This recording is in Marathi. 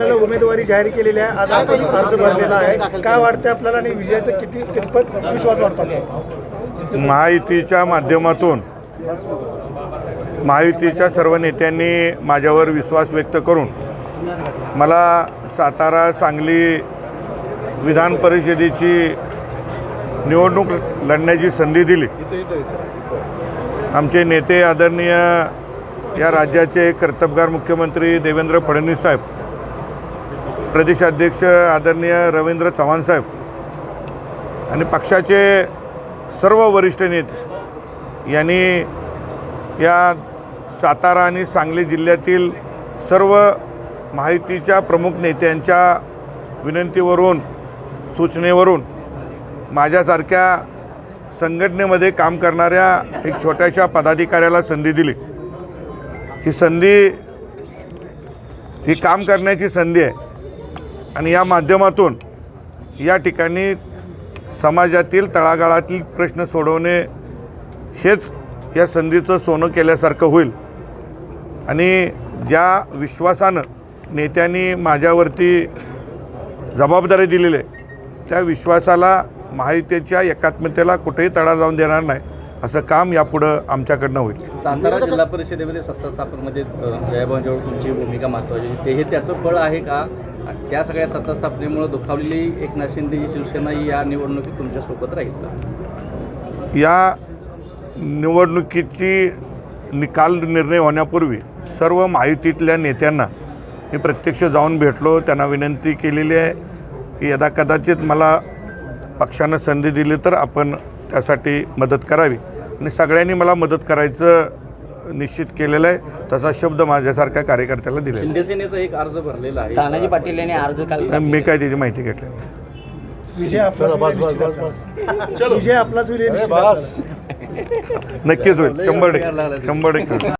उमेदवारी जाहीर केलेली आहे. आज आपण अर्ज भरलेला आहे. काय वाटतं आपल्याला आणि विजयाचा कितपत विश्वास वाटतो? महायुतीच्या माध्यमातून महायुतीच्या सर्व नेत्यांनी माझ्यावर विश्वास व्यक्त करून मला सातारा सांगली विधान परिषदेची निवडणूक लढण्याची संधी दिली. आमचे नेते आदरणीय या राज्याचे कर्तबगार मुख्यमंत्री देवेंद्र फडणवीस साहेब, प्रदेशाध्यक्ष आदरणीय रवींद्र चव्हाण साहेब आणि पक्षाचे सर्व वरिष्ठ नेते यांनी या सातारा आणि सांगली जिल्ह्यातील सर्व महायुतीच्या प्रमुख नेत्यांच्या विनंतीवरून सूचनेवरून माझ्यासारख्या संघटनेमध्ये काम करणाऱ्या एक छोट्याशा पदाधिकाऱ्याला संधी दिली. ही संधी ही काम करण्याची संधी आहे आणि या माध्यमातून या ठिकाणी समाजातील तळागाळातील प्रश्न सोडवणे हेच या संधीचं सोनं केल्यासारखं होईल. आणि ज्या विश्वासानं नेत्यांनी माझ्यावरती जबाबदारी दिलेली आहे त्या विश्वासाला महायुतीच्या एकात्मतेला कुठेही तडा जाऊन देणार नाही असं काम यापुढं आमच्याकडनं होईल. सातारा जिल्हा परिषदेमध्ये सत्ता स्थापनेमध्ये जयभाऊंजवळ तुमची भूमिका महत्त्वाची हे त्याचं फळ आहे का? त्या सगळ्या सत्ता स्थापनेमुळे दुखावलेली एकनाथ शिंदेची शिवसेना ही या निवडणुकीत तुमच्यासोबत राहील का? या निवडणुकीची निकाल निर्णय होण्यापूर्वी सर्व महायुतीतल्या नेत्यांना मी प्रत्यक्ष जाऊन भेटलो. त्यांना विनंती केलेली आहे की यदा कदाचित मला पक्षानं संधी दिली तर आपण त्यासाठी मदत करावी आणि सगळ्यांनी मला मदत करायचं निश्चित केलेलं आहे. तसा शब्द माझ्यासारख्या कार्यकर्त्याला दिला. शिंदेसेनेचा एक अर्ज भरलेला आहे. तानाजी पाटील यांनी अर्ज काल मी काय त्याची माहिती घेतली. विजय आपलाच होईल. नक्कीच होईल. 100%